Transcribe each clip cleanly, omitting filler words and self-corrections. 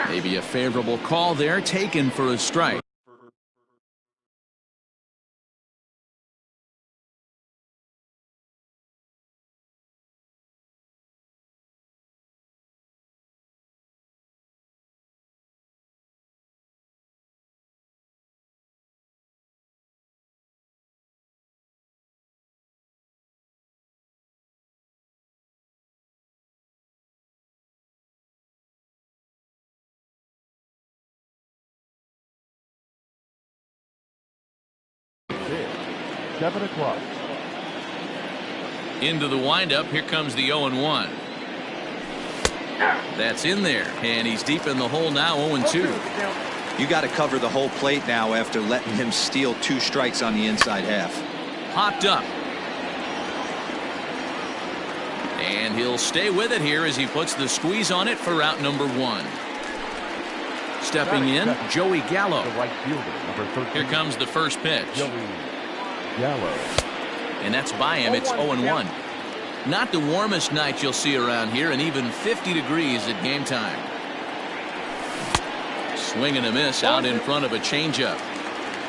Maybe a favorable call there, taken for a strike. It's 7 o'clock. Into the windup. Here comes the 0-1. That's in there, and he's deep in the hole now. 0-2. You got to cover the whole plate now after letting him steal 2 strikes on the inside half. Popped up. And he'll stay with it here as he puts the squeeze on it for out number 1. Stepping in, Joey Gallo. The right fielder, number 13. Here comes the first pitch. Joey Gallo. And that's by him. It's 0-1. Not the warmest night you'll see around here, and even 50 degrees at game time. Swing and a miss out in front of a changeup.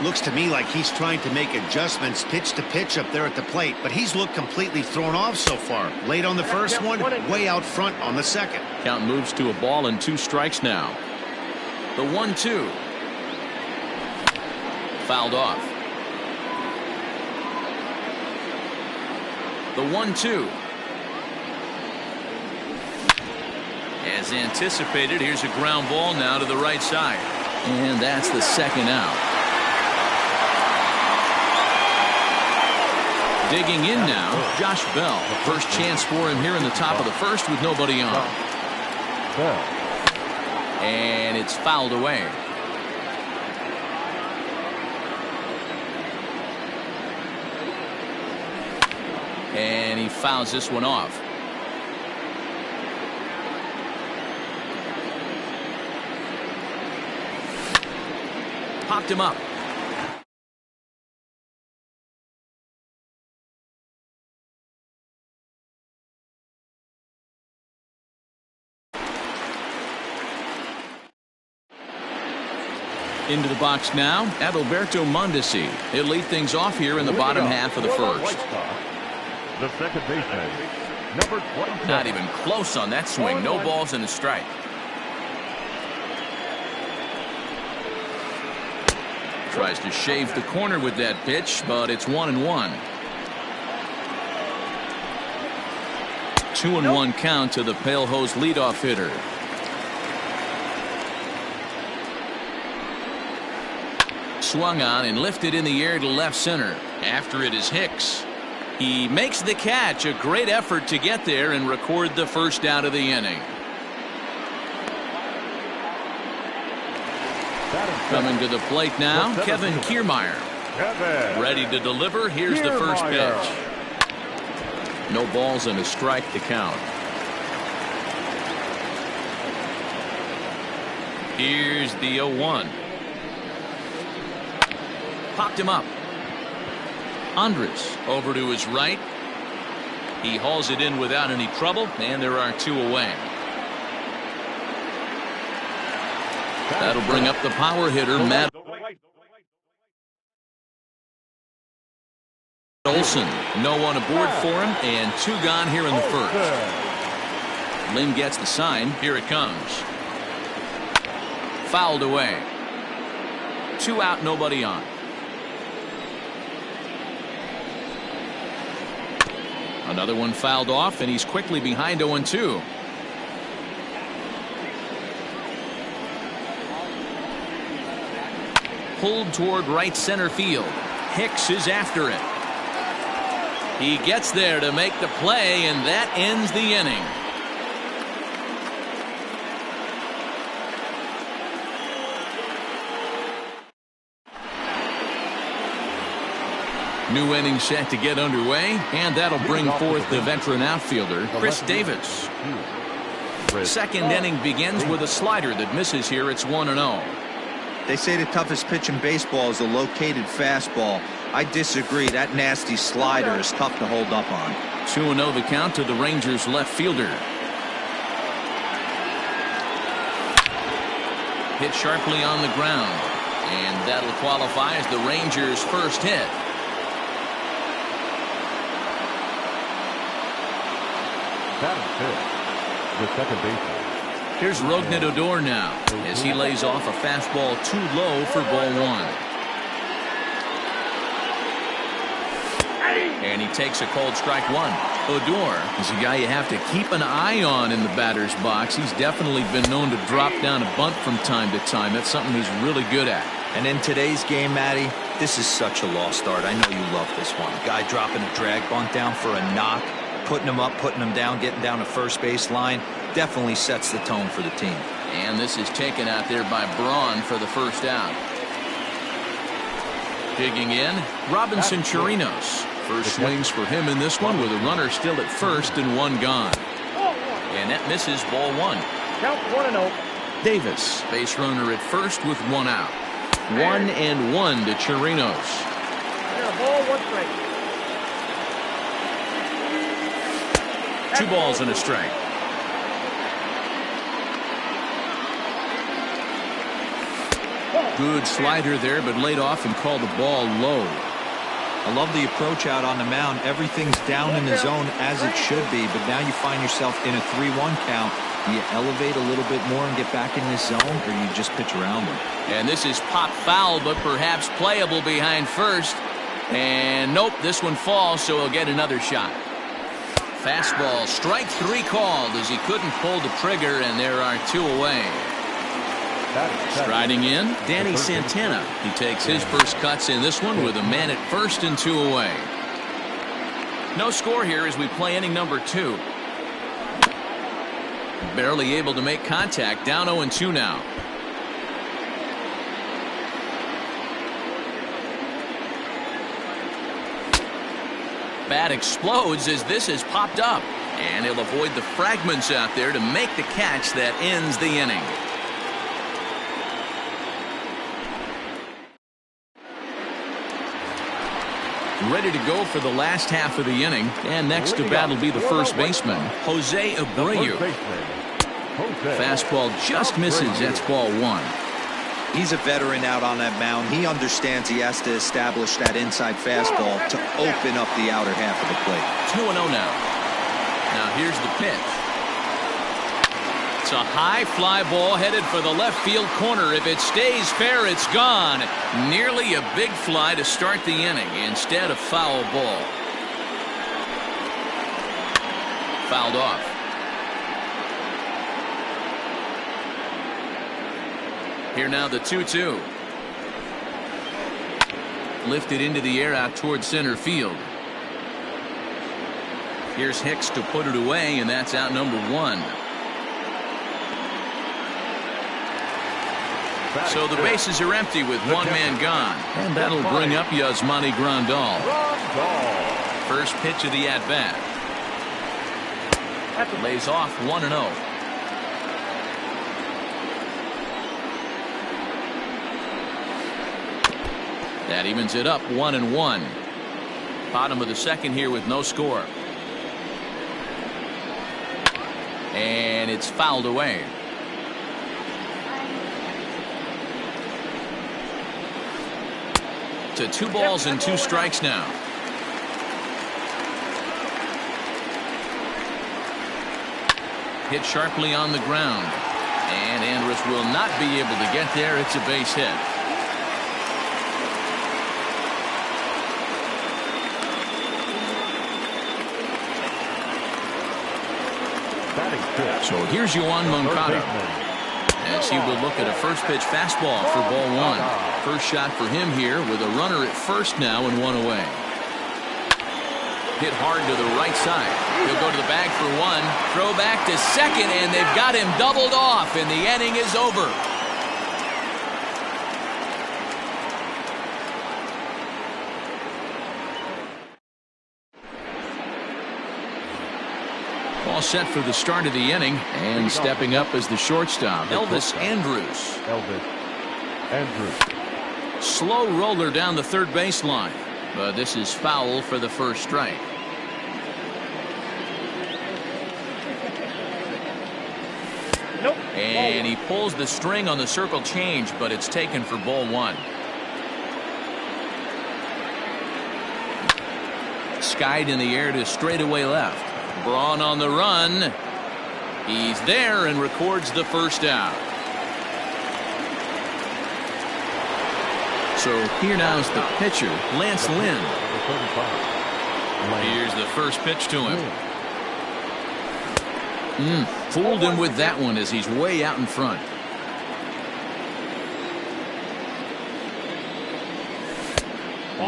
Looks to me like he's trying to make adjustments pitch to pitch up there at the plate, but he's looked completely thrown off so far. Late on the first one, way out front on the second. Count moves to a ball and 2 strikes now. The 1-2. Fouled off. The 1-2. As anticipated, here's a ground ball now to the right side. And that's the second out. Digging in now, Josh Bell. First chance for him here in the top of the first with nobody on. And it's fouled away. And he fouls this one off. Popped him up. Into the box now, Adalberto Mondesi. He'll lead things off here in the bottom half of the first. The second baseman, number 27. Not even close on that swing. No balls and a strike. Tries to shave the corner with that pitch, but it's 1-1. 2-1 count to the Pale Hose leadoff hitter. Swung on and lifted in the air to left center. After it is Hicks. He makes the catch. A great effort to get there and record the first out of the inning. Coming to the plate now, Kevin Kiermaier. Ready to deliver. Here's the first pitch. No balls and a strike to count. Here's the 0-1. Popped him up. Andres over to his right. He hauls it in without any trouble, and there are 2 away. That'll bring up the power hitter, Matt Olson. No one aboard for him, and 2 gone here in the first. Lynn gets the sign. Here it comes. Fouled away. 2 out, nobody on. Another one fouled off, and he's quickly behind 0-2. Pulled toward right center field. Hicks is after it. He gets there to make the play, and that ends the inning. New inning set to get underway, and that'll bring forth the veteran outfielder, Chris Davis. Second inning begins with a slider that misses here. It's 1-0. They say the toughest pitch in baseball is a located fastball. I disagree. That nasty slider is tough to hold up on. 2-0 the count to the Rangers left fielder. Hit sharply on the ground. And that'll qualify as the Rangers' first hit. Batting fifth, the second baseman. Here's Rougned Odor now as he lays off a fastball too low for ball one. And he takes a cold strike one. Odor is a guy you have to keep an eye on in the batter's box. He's definitely been known to drop down a bunt from time to time. That's something he's really good at. And in today's game, Matty, this is such a lost start. I know you love this one. Guy dropping a drag bunt down for a knock, putting him up, putting him down, getting down to first base line. Definitely sets the tone for the team. And this is taken out there by Braun for the first out. Digging in, Robinson Chirinos. First swings for him in this one with a runner still at first and one gone. And that misses ball one. Count 1-0. Davis, base runner at first with one out. 1-1 to Chirinos. Ball, 1 strike. 2 balls and a strike. Good slider there, but laid off and called the ball low. I love the approach out on the mound. Everything's down in the zone as it should be, but now you find yourself in a 3-1 count. Do you elevate a little bit more and get back in this zone, or you just pitch around them? And this is pop foul, but perhaps playable behind first. And nope, this one falls, so he'll get another shot. Fastball, strike 3 called as he couldn't pull the trigger, and there are 2 away. Striding in, Danny Santana. He takes his first cuts in this one with a man at first and 2 away. No score here as we play inning number 2. Barely able to make contact, down 0-2 now. Bat explodes as this has popped up, and he'll avoid the fragments out there to make the catch that ends the inning. Ready to go for the last half of the inning, and next to bat will be the first baseman, Jose Abreu. Fastball just misses. That's ball 1. He's a veteran out on that mound. He understands he has to establish that inside fastball to open up the outer half of the plate. 2-0 now. Now here's the pitch. It's a high fly ball headed for the left field corner. If it stays fair, it's gone. Nearly a big fly to start the inning. Instead, a foul ball. Fouled off. Here now the 2-2. Lifted into the air out towards center field. Here's Hicks to put it away, and that's out number 1. So the bases are empty with 1 man gone. And that'll bring up Yasmani Grandal. First pitch of the at-bat. Lays off 1-0. That evens it up 1-1. Bottom of the second here with no score. And it's fouled away. To 2 balls and 2 strikes now. Hit sharply on the ground. And Andrus will not be able to get there. It's a base hit. So here's Yoan Moncada as he will look at a first pitch fastball for ball 1. First shot for him here with a runner at first now and 1 away. Hit hard to the right side. He'll go to the bag for 1. Throw back to second, and they've got him doubled off, and the inning is over. All set for the start of the inning, and stepping up as the shortstop, Elvis Andrus. Slow roller down the third baseline, but this is foul for the first strike. Nope. And he pulls the string on the circle change, but it's taken for ball one. Skied in the air to straightaway left. Braun on the run. He's there and records the first out. So here now is the pitcher, Lance Lynn. Here's the first pitch to him. Fooled him with that one as he's way out in front.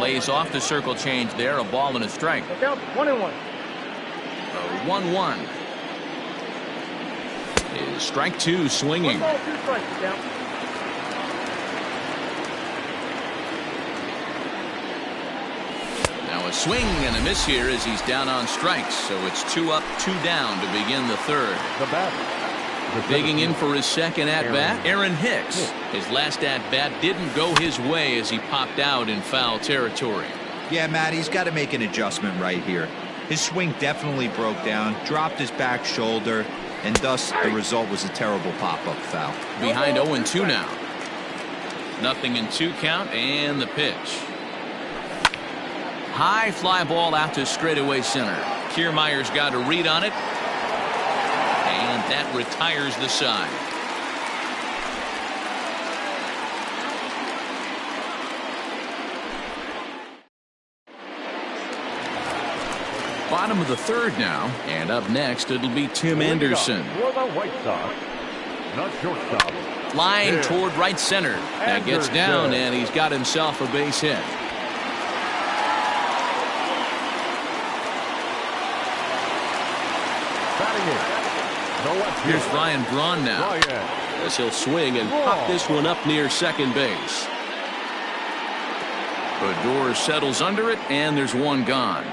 Lays off the circle change there. A ball and a strike. Count 1-1. 1-1. Is strike two swinging. 1 ball, 2 strikes. Count. Now a swing and a miss here as he's down on strikes. So it's 2 up, 2 down to begin the third. The batter. Digging in for his second at-bat, Aaron Hicks. His last at-bat didn't go his way as he popped out in foul territory. Yeah, Matt, he's got to make an adjustment right here. His swing definitely broke down, dropped his back shoulder, and thus the result was a terrible pop-up foul. Behind 0-2 now. 0-2 count and the pitch. High fly ball out to straightaway center. Kiermaier's got a read on it. And that retires the side. Bottom of the third now, and up next it'll be Tim Anderson. For the White Sox, not shortstop. Line toward right center. That gets down, and he's got himself a base hit. Batting in. The left Here's field. Ryan Braun now, Ryan. as he'll swing and pop this one up near second base. Odor settles under it, and there's one gone.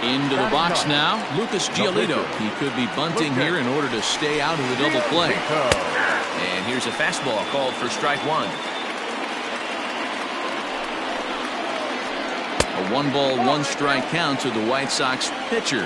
Into the box now, Lucas Giolito. He could be bunting here in order to stay out of the double play. And here's a fastball called for strike one. A 1-ball, 1-strike count to the White Sox pitcher.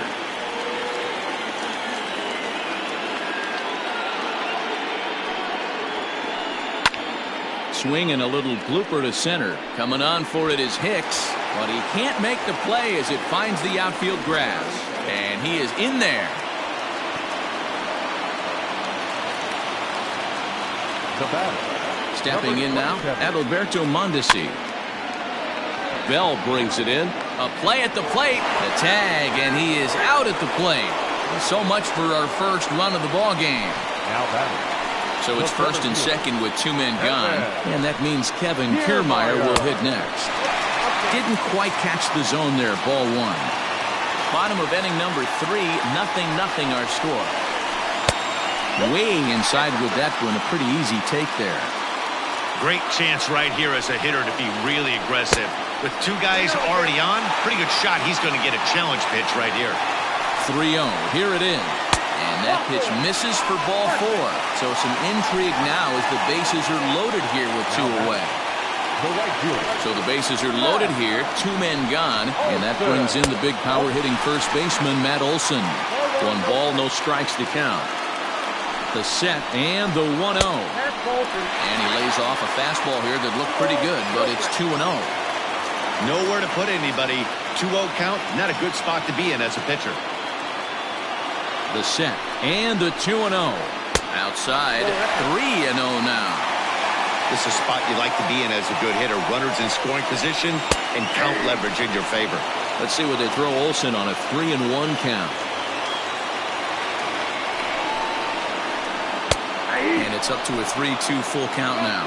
Swing and a little blooper to center. Coming on for it is Hicks, but he can't make the play as it finds the outfield grass. And he is in there. The batter. Stepping in now, Adalberto Mondesi. Bell brings it in. A play at the plate. The tag, and he is out at the plate. So much for our first run of the ball game. Now batting. So it's first and second with 2 men gone, and that means Kevin Kiermaier will hit next. Didn't quite catch the zone there, ball one. Bottom of inning number 3, 0-0 our score. Weighing inside with that one, a pretty easy take there. Great chance right here as a hitter to be really aggressive. With 2 guys already on, pretty good shot. He's going to get a challenge pitch right here. 3-0, here it is. And that pitch misses for ball 4. So some intrigue now as the bases are loaded here with 2 away. The right field. So the bases are loaded here, 2 men gone, and that brings in the big power hitting first baseman Matt Olson. 1 ball, no strikes to count. The set and the 1-0. And he lays off a fastball here that looked pretty good, but it's 2-0. Nowhere to put anybody. 2-0 count, not a good spot to be in as a pitcher. The set and the 2-0. Outside, 3-0 now. This is a spot you like to be in as a good hitter. Runners in scoring position and count leverage in your favor. Let's see what they throw Olson on a 3-1 count. And it's up to a 3-2 full count now.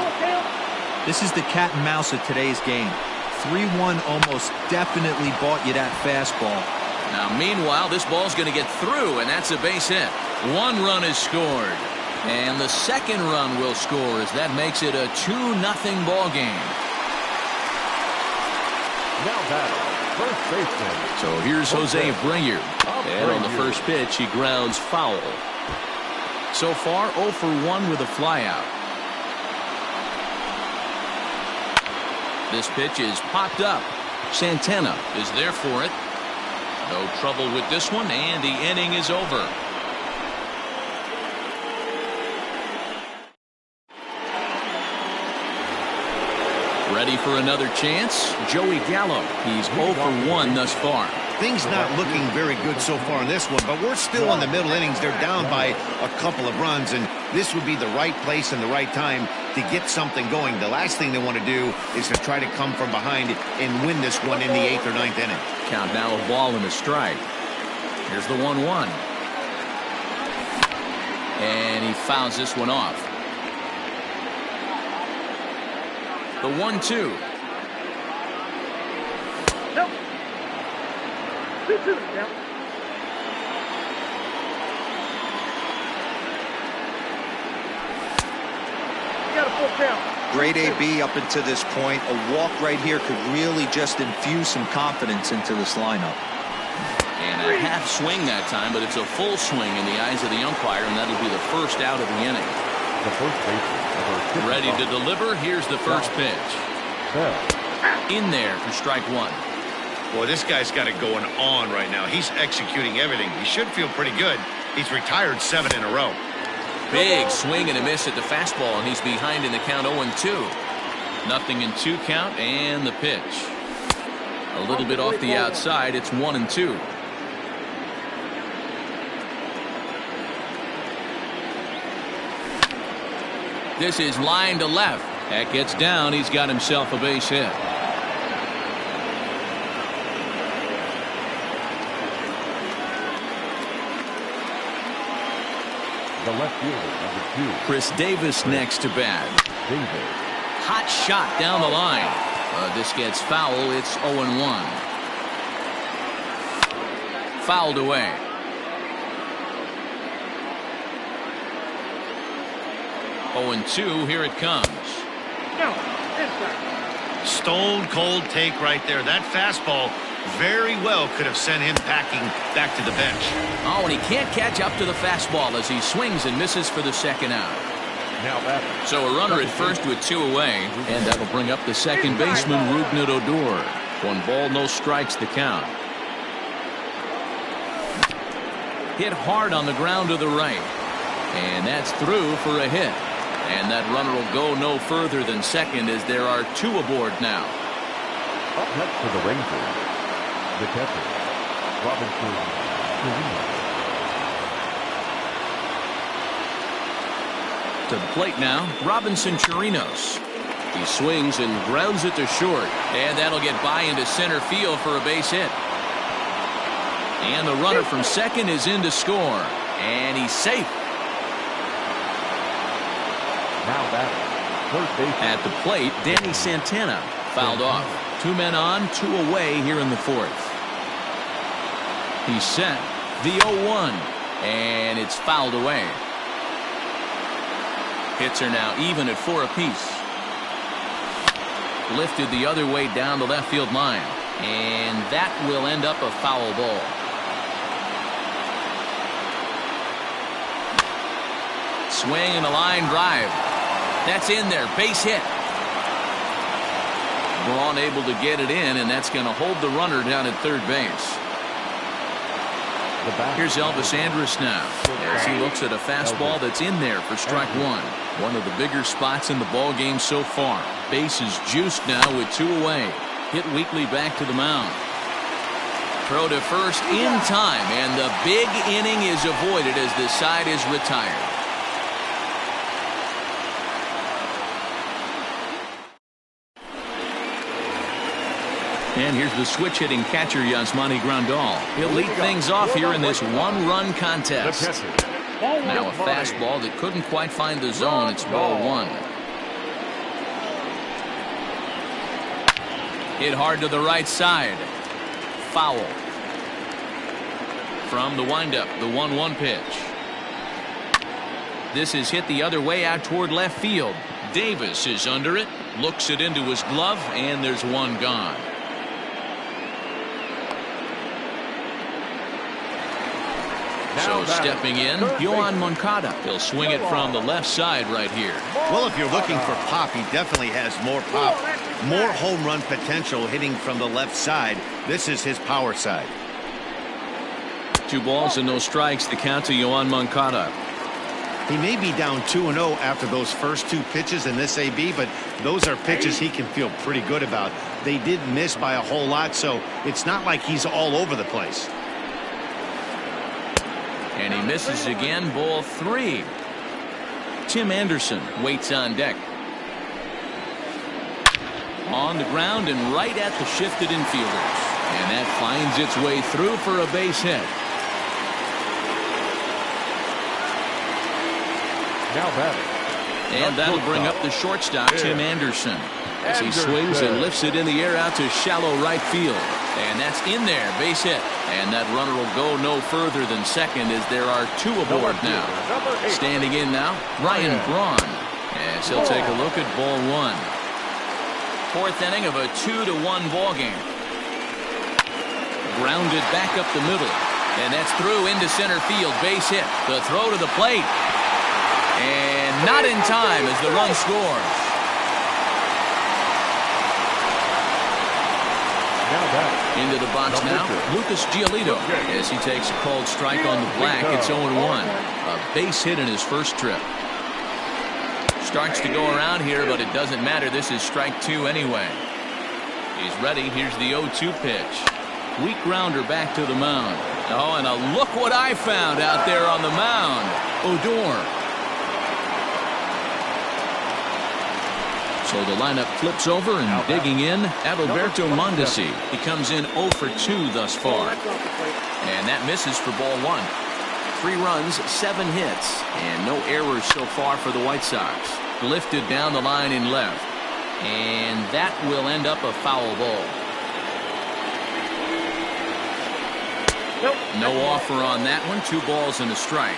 This is the cat and mouse of today's game. 3-1 almost definitely bought you that fastball. Now, meanwhile, this ball's going to get through, and that's a base hit. 1 run is scored. And the second run will score as that makes it a 2-0 ball game. Now batting. First baseman. So here's Jose Abreu. And on the first pitch, he grounds foul. So far, 0 for 1 with a flyout. This pitch is popped up. Santana is there for it. No trouble with this one, and the inning is over. Ready for another chance? Joey Gallo. He's 0 for 1 thus far. Things not looking very good so far in this one, but we're still in the middle innings. They're down by a couple of runs, and this would be the right place and the right time to get something going. The last thing they want to do is to try to come from behind and win this one in the 8th or 9th inning. Count now a ball and a strike. Here's the 1-1. And he fouls this one off. The 1-2. Nope. 2-2 now. Got a full count. Great AB up until this point. A walk right here could really just infuse some confidence into this lineup. And a half swing that time, but it's a full swing in the eyes of the umpire, and that'll be the first out of the inning. The first baseman. Ready to deliver. Here's the first pitch. In there for strike 1. Boy, this guy's got it going on right now. He's executing everything. He should feel pretty good. He's retired 7 in a row. Big swing and a miss at the fastball, and he's behind in the count 0-2. Nothing in 2 count, and the pitch. A little bit off the outside. It's 1-2. This is line to left. That gets down. He's got himself a base hit. The left fielder, number 2. Chris Davis next to bat. Davis. Hot shot down the line. This gets foul. It's 0-1. Fouled away. Oh, and 2. Here it comes. No, inside. Stone cold take right there. That fastball very well could have sent him packing back to the bench. Oh, and he can't catch up to the fastball as he swings and misses for the second out. Now batting. So a runner at first with 2 away, and that'll bring up the second baseman, Rougned Odor. 1 ball, no strikes to count. Hit hard on the ground to the right, and that's through for a hit. And that runner will go no further than second as there are 2 aboard now. Up next for the Rangers, the catcher, Robinson Chirinos. To the plate now, Robinson Chirinos. He swings and grounds it to short, and that'll get by into center field for a base hit. And the runner from second is in to score, and he's safe. Now batting, first base. At the plate, Danny Santana fouled off. 2 men on, 2 away here in the 4th. He's set. The 0-1, and it's fouled away. Hits are now even at 4 apiece. Lifted the other way down the left field line, and that will end up a foul ball. Swing and a line drive. That's in there. Base hit. Braun able to get it in, and that's going to hold the runner down at third base. Here's Elvis Andrus now as he looks at a fastball that's in there for strike 1. One of the bigger spots in the ball game so far. Base is juiced now with 2 away. Hit Weekly back to the mound. Throw to first in time, and the big inning is avoided as the side is retired. And here's the switch-hitting catcher, Yasmani Grandal. He'll lead things off here in this 1-run contest. Now a fastball that couldn't quite find the zone. It's ball 1. Hit hard to the right side. Foul. From the windup, the 1-1 pitch. This is hit the other way out toward left field. Davis is under it, looks it into his glove, and there's 1 gone. So stepping in, Yoan Moncada. He'll swing it from the left side right here. Well, if you're looking for pop, he definitely has more pop, more home run potential hitting from the left side. This is his power side. 2 balls and no strikes. The count to Yoan Moncada. He may be down 2-0 after those first 2 pitches in this AB, but those are pitches he can feel pretty good about. They did miss by a whole lot, so it's not like he's all over the place. And he misses again, ball 3. Tim Anderson waits on deck. On the ground and right at the shifted infielders. And that finds its way through for a base hit. Now batting. And that'll bring up the shortstop, Tim Anderson, as he swings and lifts it in the air out to shallow right field. And that's in there, base hit. And that runner will go no further than second as there are 2 aboard now. Standing in now, Ryan Braun, as he'll take a look at ball 1. 4th inning of a 2-1 ball game. Grounded back up the middle, and that's through into center field, base hit. The throw to the plate, and not in time as the run scores. Into the box now, Lucas Giolito, as he takes a called strike on the black. It's 0-1. A base hit in his first trip. Starts to go around here, but it doesn't matter. This is strike 2 anyway. He's ready. Here's the 0-2 pitch. Weak grounder back to the mound. Oh, and look what I found out there on the mound. Odor. So the lineup flips over and digging in, Adalberto Mondesi. He comes in 0 for 2 thus far. And that misses for ball 1. 3 runs, 7 hits, and no errors so far for the White Sox. Lifted down the line in left. And that will end up a foul ball. No offer on that one. 2 balls and a strike.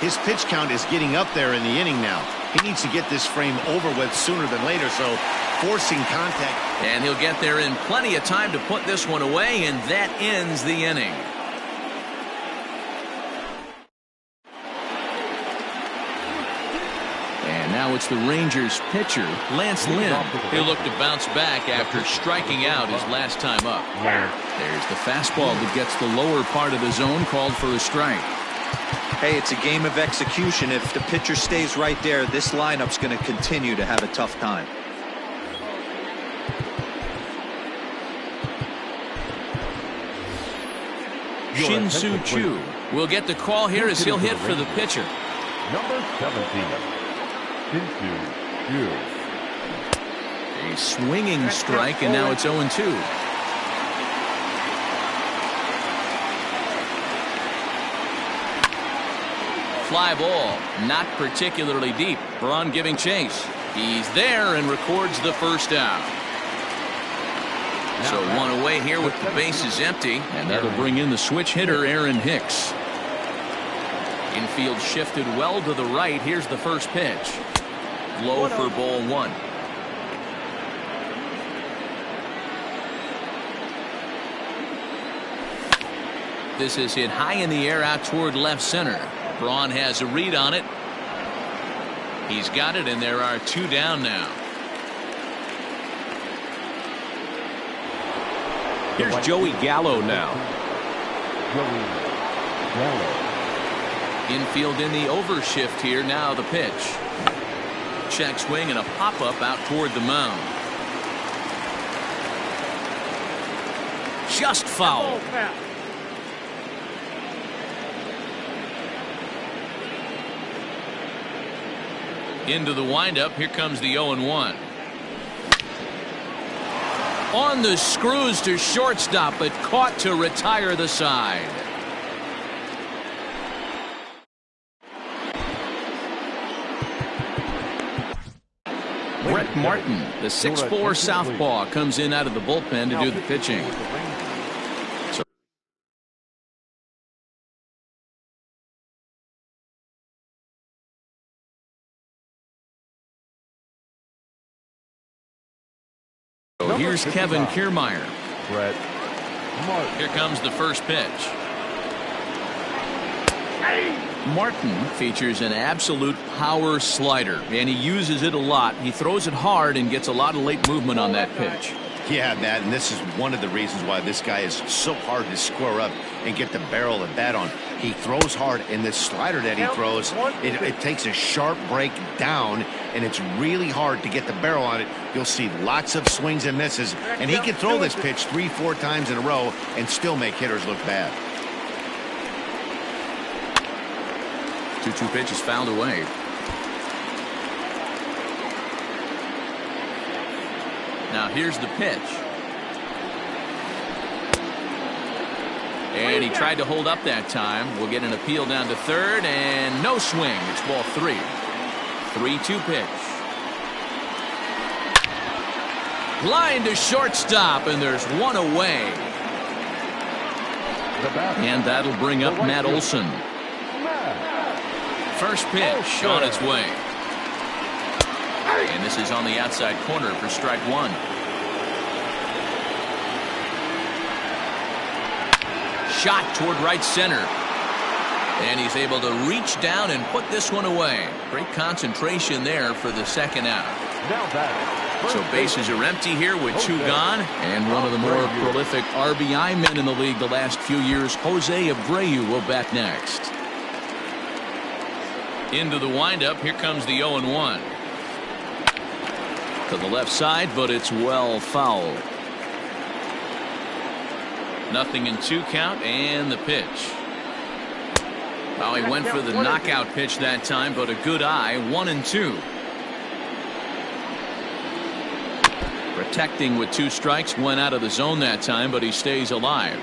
His pitch count is getting up there in the inning now. He needs to get this frame over with sooner than later, so forcing contact. And he'll get there in plenty of time to put this one away, and that ends the inning. And now it's the Rangers pitcher, Lance Lynn. He'll look to bounce back after striking out his last time up. There's the fastball that gets the lower part of the zone, called for a strike. Hey, it's a game of execution. If the pitcher stays right there, this lineup's going to continue to have a tough time. Shin-Soo Choo will get the call here as he'll hit for the pitcher. Number 17, Shin-Soo Choo. A swinging strike, and now it's 0-2. Fly ball, not particularly deep. Braun giving chase. He's there and records the first out. So 1 away here with the bases empty, and that'll bring in the switch hitter, Aaron Hicks. Infield shifted well to the right. Here's the first pitch. Low for ball 1. This is hit high in the air out toward left center. Braun has a read on it. He's got it, and there are 2 down now. Here's Joey Gallo now. Infield in the overshift here. Now the pitch. Check swing and a pop-up out toward the mound. Just foul. Into the windup. Here comes the 0-1. On the screws to shortstop, but caught to retire the side. Brett Martin, the 6'4" southpaw, comes in out of the bullpen to do the pitching. So here's Kevin Kiermaier. Brett Martin. Here comes the first pitch. Martin features an absolute power slider, and he uses it a lot. He throws it hard and gets a lot of late movement on that pitch. Yeah, Matt, and this is one of the reasons why this guy is so hard to square up and get the barrel of bat on. He throws hard, and this slider that he throws, it takes a sharp break down, and it's really hard to get the barrel on it. You'll see lots of swings and misses, and he can throw this pitch 3-4 times in a row and still make hitters look bad. 2-2 pitch is fouled away. Now here's the pitch. And he tried to hold up that time. We'll get an appeal down to third, and no swing. It's ball 3. 3-2 pitch. Line to shortstop, and there's one away. And that'll bring up Matt Olson. First pitch on its way. And this is on the outside corner for strike 1. Shot toward right center. And he's able to reach down and put this one away. Great concentration there for the second out. So bases are empty here with 2 gone. And one of the more prolific RBI men in the league the last few years, Jose Abreu, will bat next. Into the windup. Here comes the 0-1. To the left side, but it's well fouled. 0-2 count, and the pitch. Oh, he went for the knockout pitch that time, but a good eye. 1-2. Protecting with 2 strikes, went out of the zone that time, but he stays alive.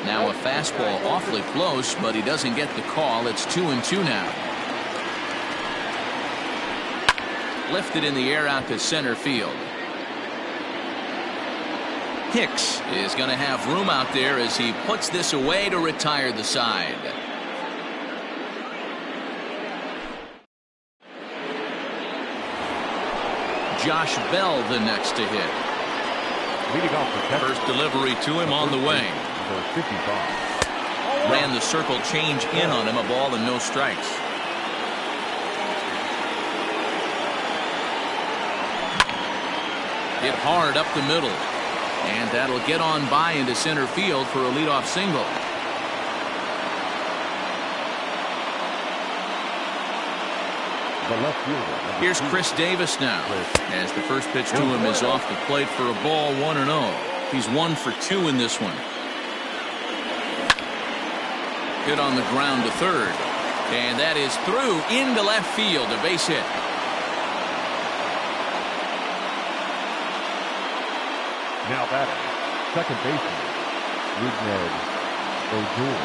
Now a fastball awfully close, but he doesn't get the call. It's 2-2 now. Lifted in the air out to center field. Hicks is going to have room out there as he puts this away to retire the side. Josh Bell the next to hit. Leading off the first delivery to him on the way. Ran the circle change in on him, a ball and no strikes. Hit hard up the middle. And that'll get on by into center field for a leadoff single. Here's Chris Davis now, as the first pitch to him is off the plate for a ball, 1-0. He's 1 for 2 in this one. Hit on the ground to third. And that is through into left field, a base hit. Now batting, second baseman, Rougned Odor.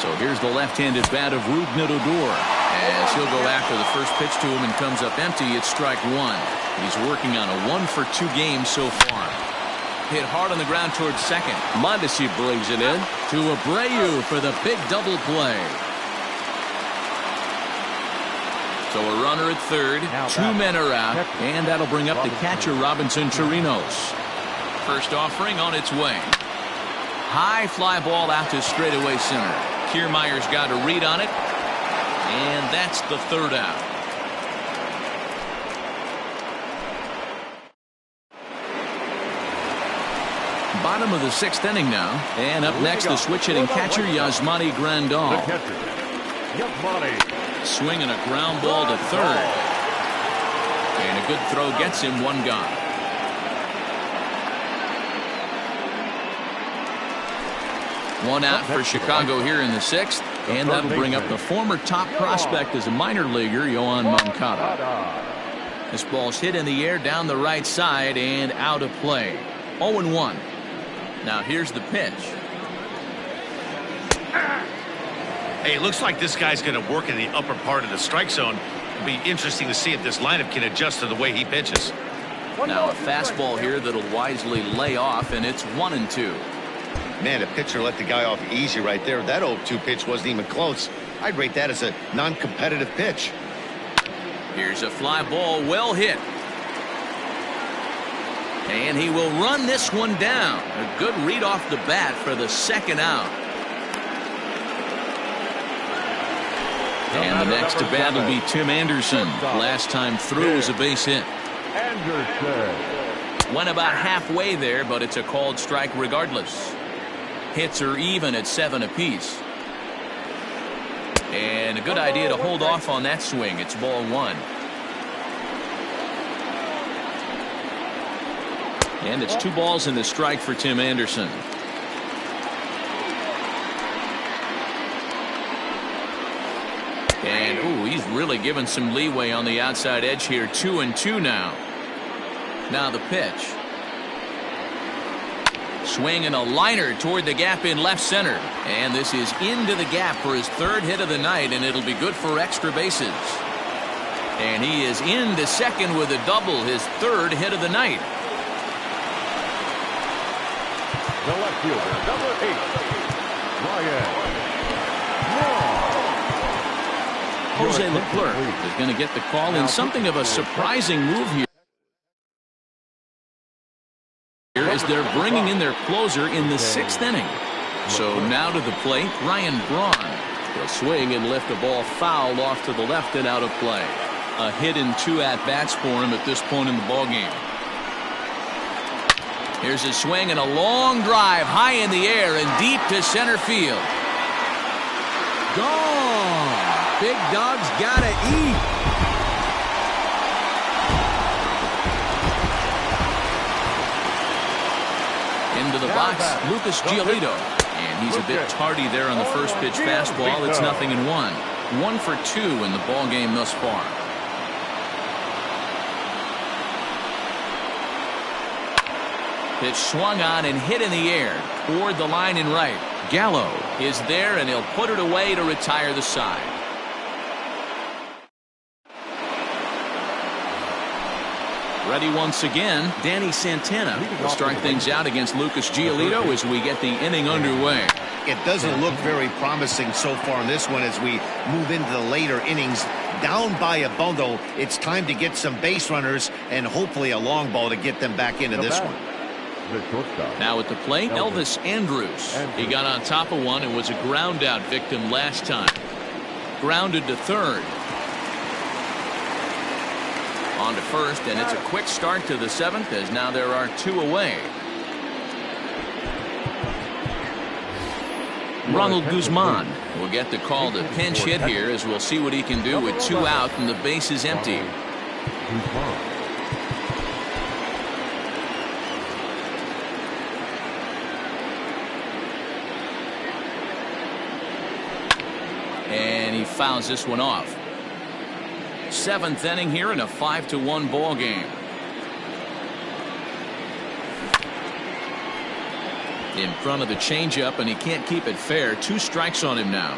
So here's the left-handed bat of Rougned Odor, as he'll go after the first pitch to him and comes up empty. It's strike 1. He's working on a 1 for 2 game so far. Hit hard on the ground towards second. Mondesi brings it in to Abreu for the big double play. So a runner at third. 2 men are out, and that'll bring up the catcher Robinson Chirinos. First offering on its way. High fly ball out to straightaway center. Kiermaier's got a read on it, and that's the third out. Bottom of the 6th inning now, and up next the switch hitting catcher Yasmani Grandal. Swinging a ground ball to third, and a good throw gets him 1 gone. One out for Chicago here in the 6th, and that'll bring up the former top prospect as a minor leaguer, Yoan Moncada. This ball's hit in the air down the right side and out of play. 0-1. Now here's the pitch. Hey, it looks like this guy's going to work in the upper part of the strike zone. It'll be interesting to see if this lineup can adjust to the way he pitches. Now a fastball here that'll wisely lay off, and it's 1-2. Man, a pitcher let the guy off easy right there. That 0-2 pitch wasn't even close. I'd rate that as a non-competitive pitch. Here's a fly ball, well hit. And he will run this one down. A good read off the bat for the second out. And the next to bat will be Tim Anderson. Last time through was a base hit. Anderson. Went about halfway there, but it's a called strike regardless. Hits are even at 7 apiece. And a good idea to hold off on that swing. It's ball 1. And it's 2 balls and a strike for Tim Anderson. And ooh, he's really given some leeway on the outside edge here. 2-2 now. Now the pitch. Swing and a liner toward the gap in left center. And this is into the gap for his 3rd hit of the night, and it'll be good for extra bases. And he is into second with a double, his 3rd hit of the night. The left fielder, number 8, Ryan Braun. Jose Leclerc is going to get the call in something of a surprising move here as they're bringing in their closer in the 6th inning. So now to the plate, Ryan Braun. He'll swing and lift a ball foul off to the left and out of play. A hit in 2 at-bats for him at this point in the ballgame. Here's a swing and a long drive high in the air and deep to center field. Gone. Big Dog's gotta eat. Into the box, Lucas Giolito. And he's a bit tardy there on the first pitch fastball. It's 0-1. 1 for 2 in the ball game thus far. Pitch swung on and hit in the air toward the line and right. Gallo is there, and he'll put it away to retire the side. Ready once again, Danny Santana will start things out against Lucas Giolito as we get the inning underway. It doesn't look very promising so far in this one as we move into the later innings. Down by a bundle, it's time to get some base runners and hopefully a long ball to get them back into this one. Now at the plate, Elvis Andrus. He got on top of one and was a ground out victim last time. Grounded to third. On to first, and it's a quick start to the 7th as now there are 2 away. Ronald Guzman will get the call to pinch hit here as we'll see what he can do with 2 out and the base is empty. And he fouls this one off. 7th inning here in a 5-1 ball game. In front of the changeup, and he can't keep it fair. 2 strikes on him now.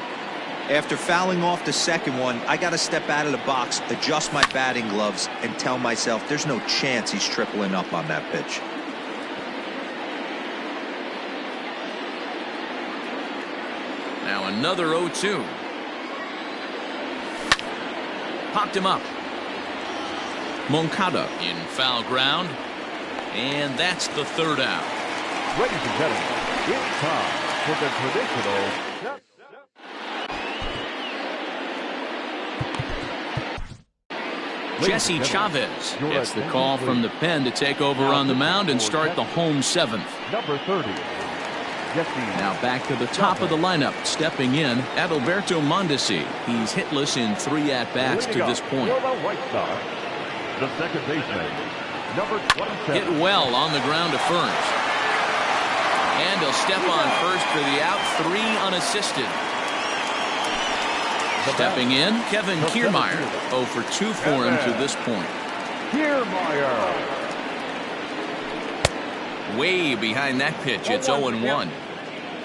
After fouling off the second one, I got to step out of the box, adjust my batting gloves, and tell myself there's no chance he's tripling up on that pitch. Now another 0-2. Popped him up. Moncada in foul ground. And that's the 3rd out. Ladies and gentlemen, it's time for the traditional Jesse Chavez gets the call from the pen to take over on the mound and start the home 7th. Number 30. Now back to the top of the lineup, stepping in, Adalberto Mondesi. He's hitless in 3 at-bats to this point. The second baseman, number 27. Hit well on the ground to first. And he'll step on first for the out, 3 unassisted. Stepping in, Kevin Kiermaier. 0 for 2 for him to this point. Kiermaier. Way behind that pitch, it's 0-1.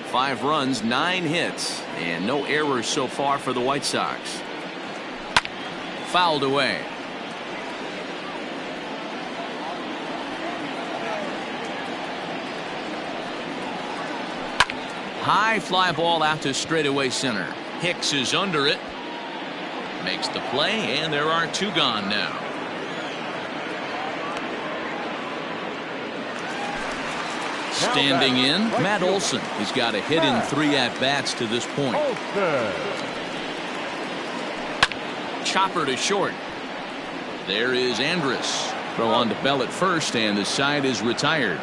5 runs, 9 hits, and no errors so far for the White Sox. Fouled away. High fly ball out to straightaway center. Hicks is under it. Makes the play, and there are 2 gone now. Standing in, Matt Olson. He's got a hit in 3 at-bats to this point. chopper to short. There is Andrus. Throw on to Bell at first, and the side is retired.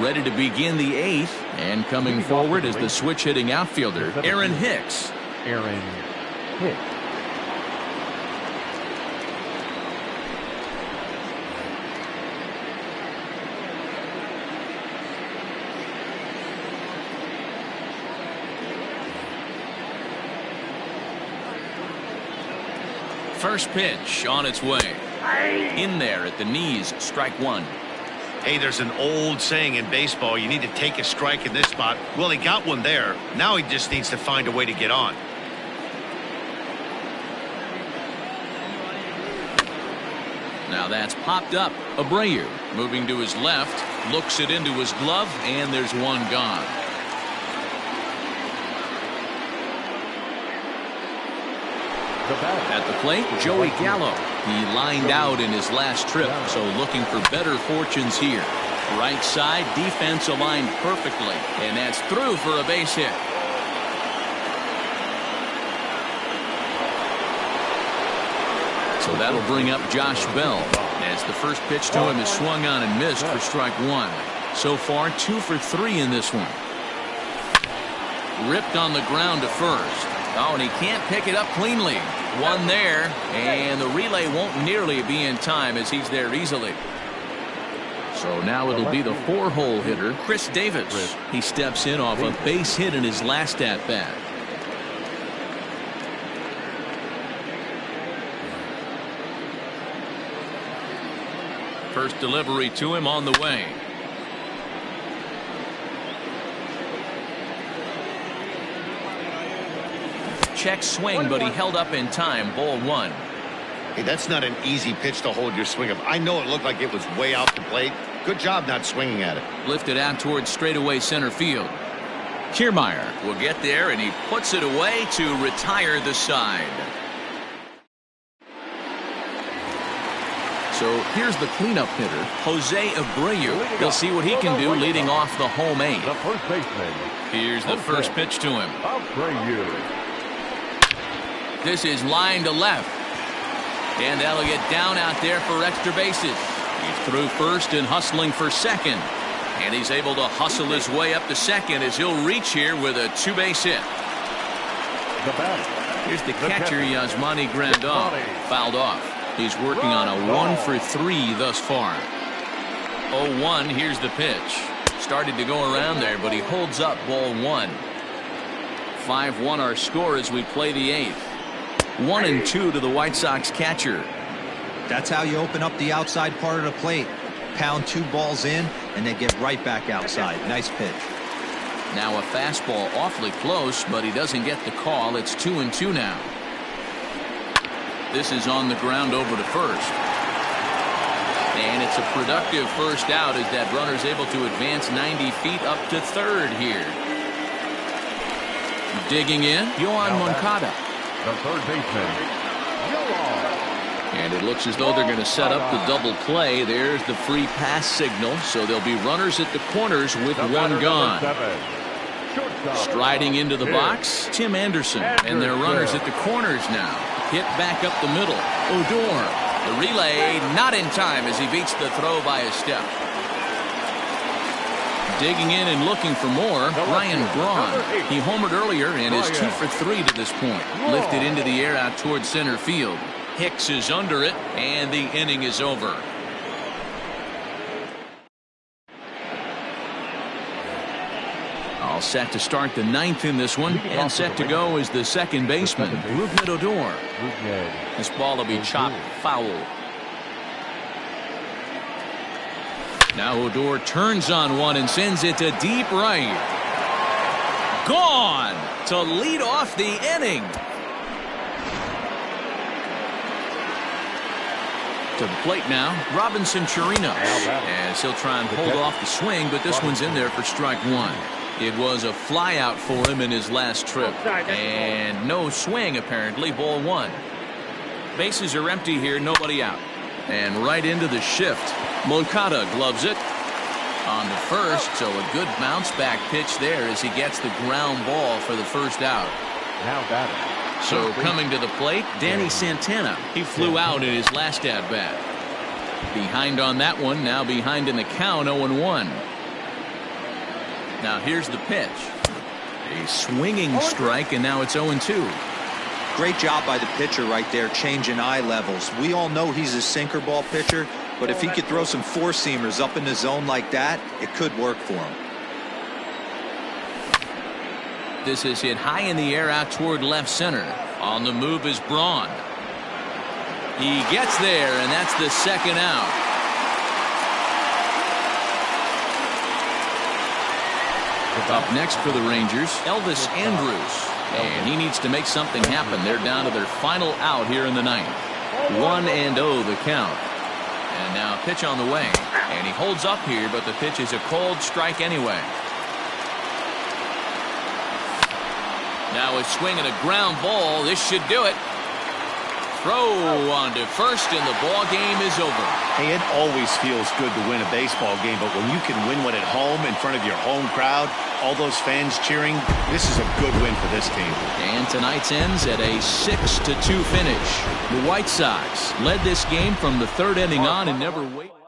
Ready to begin the 8th, and coming forward is the switch-hitting outfielder, Aaron Hicks. Aaron Hicks. First pitch on its way. In there at the knees, strike one. Hey, there's an old saying in baseball, you need to take a strike in this spot. Well, he got one there. Now he just needs to find a way to get on. Now that's popped up. Abreu moving to his left, looks it into his glove, and there's one gone. At the plate, Joey Gallo. He lined out in his last trip, so looking for better fortunes here. Right side, defense aligned perfectly, and that's through for a base hit. So that'll bring up Josh Bell, as the first pitch to him is swung on and missed for strike one. So far, 2 for 3 in this one. Ripped on the ground to first. Oh, and he can't pick it up cleanly. One there, and the relay won't nearly be in time as he's there easily. So now it'll be the 4-hole hitter, Chris Davis. He steps in off a base hit in his last at-bat. First delivery to him on the way. Check swing, but he held up in time. Ball one. Hey, that's not an easy pitch to hold your swing of. I know it looked like it was way off the plate. Good job not swinging at it. Lifted out towards straightaway center field. Kiermaier will get there, and he puts it away to retire the side. So here's the cleanup hitter, Jose Abreu. He'll see what he can do leading off the home 8. The first baseman. Here's the first pitch to him. Abreu. This is line to left. And that'll get down out there for extra bases. He's through first and hustling for second. And he's able to hustle his way up to second as he'll reach here with a 2-base hit. The batter. Here's the catcher, Yasmani Grandal. Fouled off. He's working on a 1 for 3 thus far. 0-1, here's the pitch. Started to go around there, but he holds up ball 1. 5-1 our score as we play the 8th. 1-2 to the White Sox catcher. That's how you open up the outside part of the plate. Pound 2 balls in and then get right back outside. Nice pitch. Now a fastball awfully close, but he doesn't get the call. It's 2-2 now. This is on the ground over to first. And it's a productive first out as that runner's able to advance 90 feet up to third here. Digging in, Yoan Moncada. The third baseman. Yoan. And it looks as though they're going to set up the double play. There's the free pass signal, so there'll be runners at the corners with one gone. Striding into the box, Tim Anderson, and their runners at the corners now. Hit back up the middle. Odor. The relay not in time as he beats the throw by a step. Digging in and looking for more, Ryan Braun. He homered earlier and is 2 for 3 to this point. Lifted into the air out towards center field. Hicks is under it, and the inning is over. All set to start the 9th in this one, and set to go is the second baseman, Rougned Odor. This ball will be chopped foul. Now Odor turns on one and sends it to deep right. Gone to lead off the inning. To the plate now, Robinson Chirinos, as he'll try and hold off the swing, but this one's in there for strike 1. It was a fly out for him in his last trip, and no swing apparently. Ball 1. Bases are empty here, nobody out. And right into the shift. Moncada gloves it. On to first, so a good bounce back pitch there as he gets the ground ball for the first out. Now batting. So coming to the plate, Danny Santana. He flew out in his last at bat. Behind on that one, now behind in the count, 0-1. Now here's the pitch. A swinging strike, and now it's 0-2. Great job by the pitcher right there, changing eye levels. We all know he's a sinker ball pitcher, but if he could throw some four-seamers up in the zone like that, it could work for him. This is hit high in the air out toward left center. On the move is Braun. He gets there, and that's the second out. Up next for the Rangers, Elvis Andrus. And he needs to make something happen. They're down to their final out here in the ninth. 1-0 the count. And now pitch on the way. And he holds up here, but the pitch is a cold strike anyway. Now a swing and a ground ball. This should do it. Throw on to first, and the ball game is over. Hey, it always feels good to win a baseball game, but when you can win one at home in front of your home crowd, all those fans cheering, this is a good win for this team. And tonight's ends at a 6-2 finish. The White Sox led this game from the third inning on and never waited.